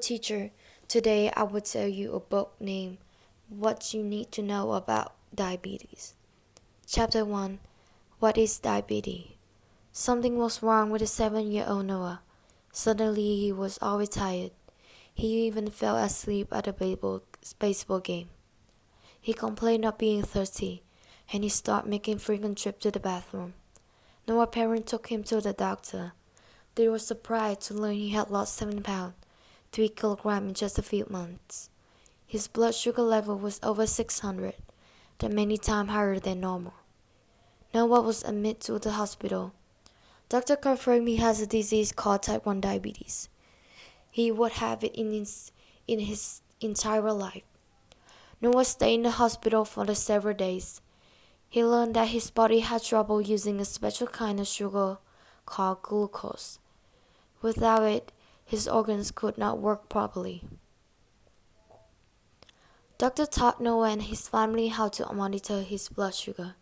teacher. Today I will tell you a book named What You Need to Know About Diabetes. Chapter 1. What is diabetes? Something was wrong with the 7-year-old Noah. Suddenly he was always tired. He even fell asleep at a baseball game. He complained of being thirsty, and he started making frequent trips to the bathroom. Noah's parents took him to the doctor. They were surprised to learn he had lost 7 pounds, 3 kilograms in just a few months. His blood sugar level was over 600, that many times higher than normal. Noah was admitted to the hospital. Doctor confirmed he has a disease called type 1 diabetes. He would have it in his entire life. Noah stayed in the hospital for several days. He learned that his body had trouble using a special kind of sugar called glucose. Without it, his organs could not work properly. Doctor taught Noah and his family how to monitor his blood sugar.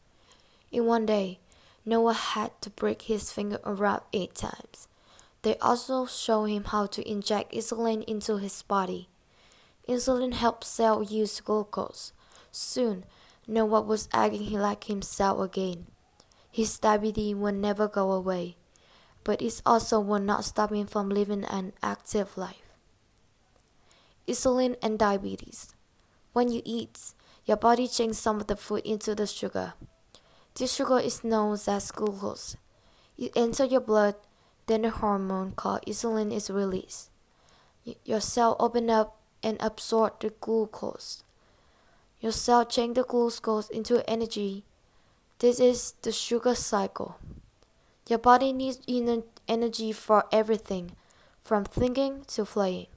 In one day, Noah had to break his finger around 8 times. They also showed him how to inject insulin into his body. Insulin helps cells use glucose. Soon, Noah was acting like himself again. His diabetes would never go away, but it also will not stop him from living an active life. Insulin and diabetes. When you eat, your body changes some of the food into the sugar. This sugar is known as glucose. It enters your blood, then a hormone called insulin is released. Your cell open up and absorb the glucose. Your cell change the glucose into energy. This is the sugar cycle. Your body needs energy for everything, from thinking to playing.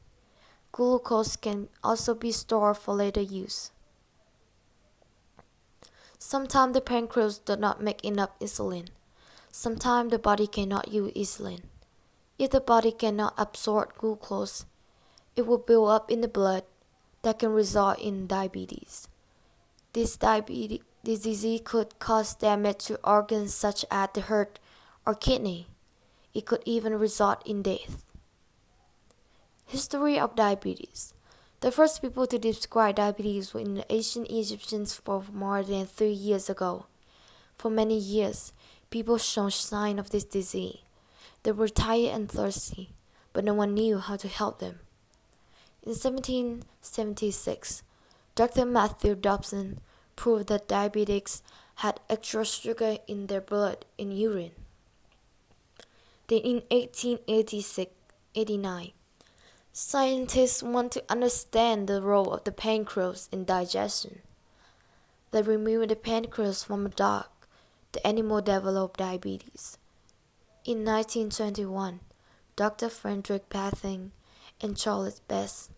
Glucose can also be stored for later use. Sometimes the pancreas does not make enough insulin. Sometimes the body cannot use insulin. If the body cannot absorb glucose, it will build up in the blood that can result in diabetes. This disease could cause damage to organs such as the heart or kidney. It could even result in death. History of diabetes. The first people to describe diabetes were in the ancient Egyptians for more than 3 years ago. For many years, people showed signs of this disease. They were tired and thirsty, but no one knew how to help them. In 1776, Dr. Matthew Dobson proved that diabetics had extra sugar in their blood and urine. Then in 1889, scientists want to understand the role of the pancreas in digestion. They removed the pancreas from a dog. The animal developed diabetes. In 1921, Dr. Frederick Pathing and Charles Best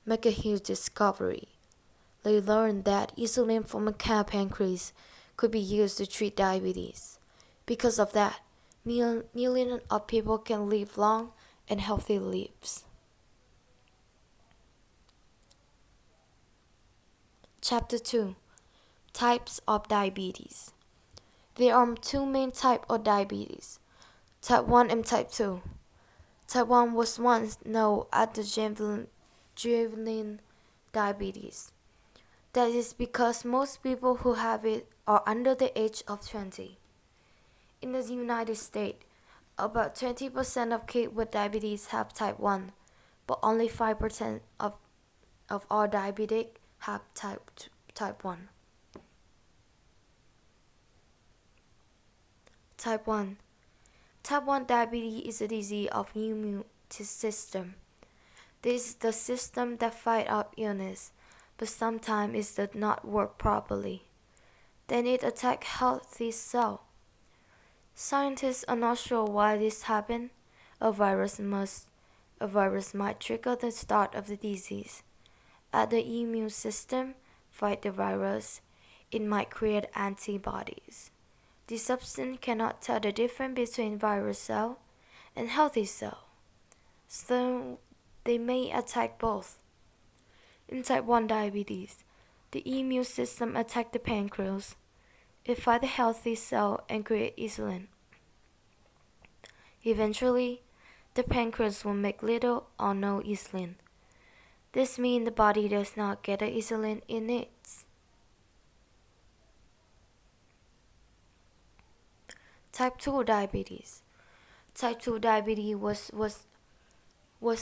make a huge discovery. They learned that insulin from a cow pancreas could be used to treat diabetes. Because of that, millions of people can live long and healthy lives. Chapter 2. Types of diabetes. There are 2 main types of diabetes, type 1 and type 2. Type 1 was once known as the juvenile diabetes. That is because most people who have it are under the age of 20. In the United States, about 20% of kids with diabetes have type 1, but only 5% of all diabetics have type 1. Type 1. Type 1 diabetes is a disease of the immune system. This is the system that fights off illness, but sometimes it does not work properly. Then it attacks healthy cells. Scientists are not sure why this happens. A virus might trigger the start of the disease. As the immune system fights the virus, it might create antibodies. This substance cannot tell the difference between virus cell and healthy cell, so they may attack both. In type 1 diabetes, the immune system attacks the pancreas. It fights the healthy cell and creates insulin. Eventually, the pancreas will make little or no insulin. This means the body does not get the insulin it needs. Type 2 diabetes. Type 2 diabetes was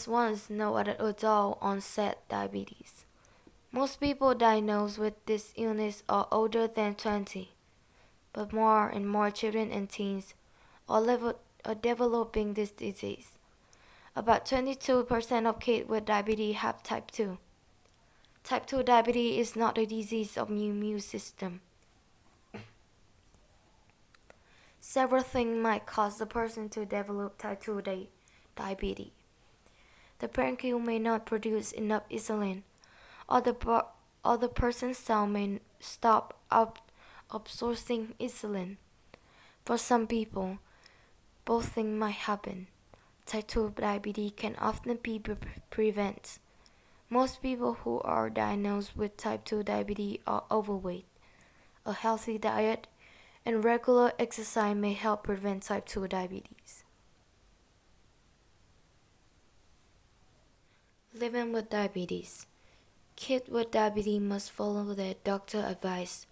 once known as adult onset diabetes. Most people diagnosed with this illness are older than 20, but more and more children and teens are developing this disease. About 22% of kids with diabetes have type 2. Type 2 diabetes is not a disease of the immune system. Several things might cause the person to develop type 2 diabetes. The pancreas may not produce enough insulin, or the person's cell may stop absorbing insulin. For some people, both things might happen. Type 2 diabetes can often be prevented. Most people who are diagnosed with type 2 diabetes are overweight. A healthy diet and regular exercise may help prevent type 2 diabetes. Living with diabetes. Kids with diabetes must follow their doctor advice.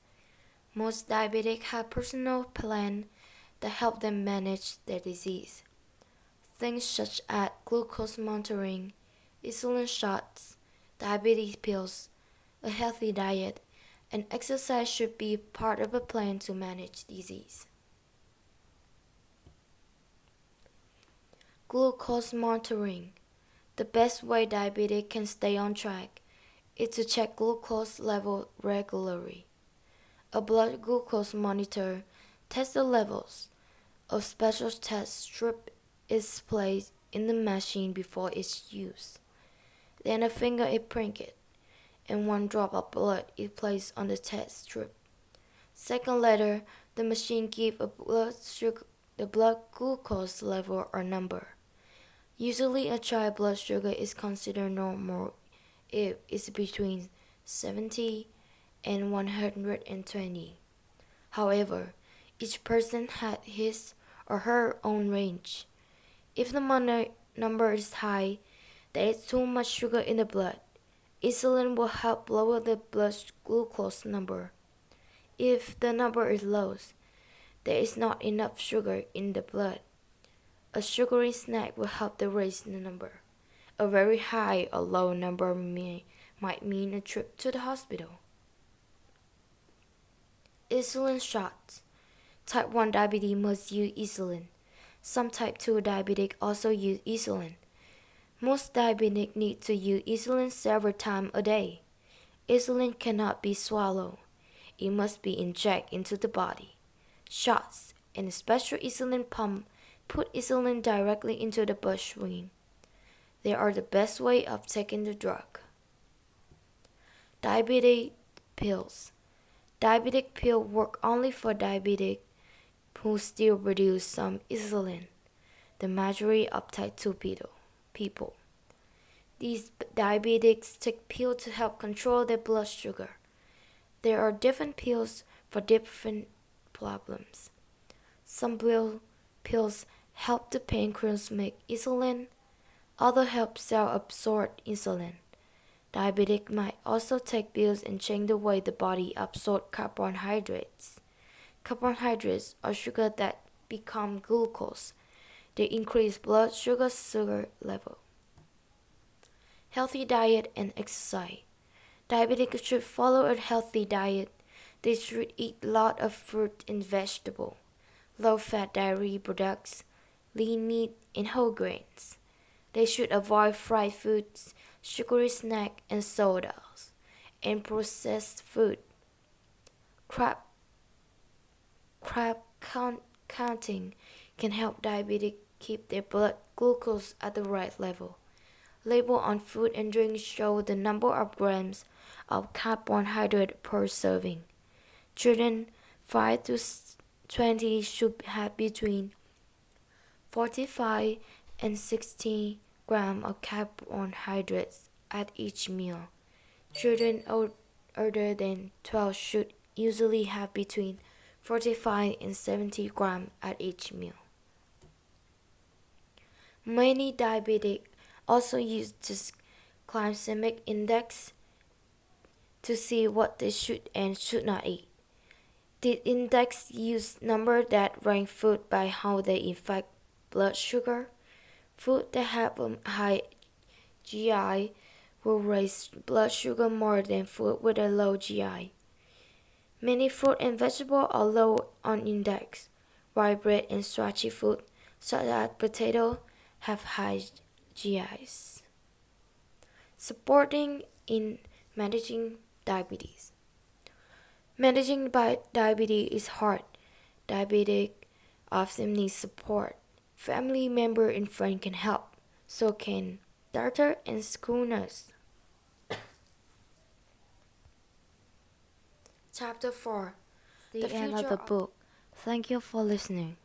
Most diabetics have personal plans that help them manage their disease. Things such as glucose monitoring, insulin shots, diabetes pills, a healthy diet, and exercise should be part of a plan to manage disease. Glucose monitoring. The best way diabetics can stay on track is to check glucose level regularly. A blood glucose monitor tests the levels. A special test strip is placed in the machine before its use. Then a finger is pricked, and 1 drop of blood is placed on the test strip. Second later, the machine gives the blood glucose level or number. Usually a child blood sugar is considered normal if it's between 70 and 120. However, each person has his or her own range. If the number is high, there is too much sugar in the blood. Insulin will help lower the blood glucose number. If the number is low, there is not enough sugar in the blood. A sugary snack will help to raise the number. A very high or low number might mean a trip to the hospital. Insulin shots. Type 1 diabetes must use insulin. Some type 2 diabetics also use insulin. Most diabetics need to use insulin several times a day. Insulin cannot be swallowed. It must be injected into the body. Shots and a special insulin pump put insulin directly into the bloodstream. They are the best way of taking the drug. Diabetic pills. Diabetic pills work only for diabetics who still produce some insulin, the majority of type 2 people. These diabetics take pills to help control their blood sugar. There are different pills for different problems. Some pills help the pancreas make insulin, others help cells absorb insulin. Diabetics might also take pills and change the way the body absorbs carbohydrates. Carbohydrates are sugar that become glucose. They increase blood sugar level. Healthy diet and exercise. Diabetics should follow a healthy diet. They should eat a lot of fruit and vegetables, low-fat dairy products, lean meat, and whole grains. They should avoid fried foods, sugary snacks, and sodas, and processed food. Carb counting can help diabetics keep their blood glucose at the right level. Labels on food and drinks show the number of grams of carbohydrate per serving. Children 5 to 20 should have between 45 and 60 grams of carbohydrates at each meal. Children older than 12 should usually have between 45 and 70 grams at each meal. Many diabetics also use this glycemic index to see what they should and should not eat. The index uses numbers that rank food by how they affect blood sugar. Food that have a high GI will raise blood sugar more than food with a low GI. Many fruit and vegetables are low on index, while bread and starchy food, such as potato, have high GIs. Supporting in managing diabetes. Managing diabetes is hard. Diabetic often need support. Family member and friend can help. So can doctor and school nurse. Chapter 4. The end of the book. Thank you for listening.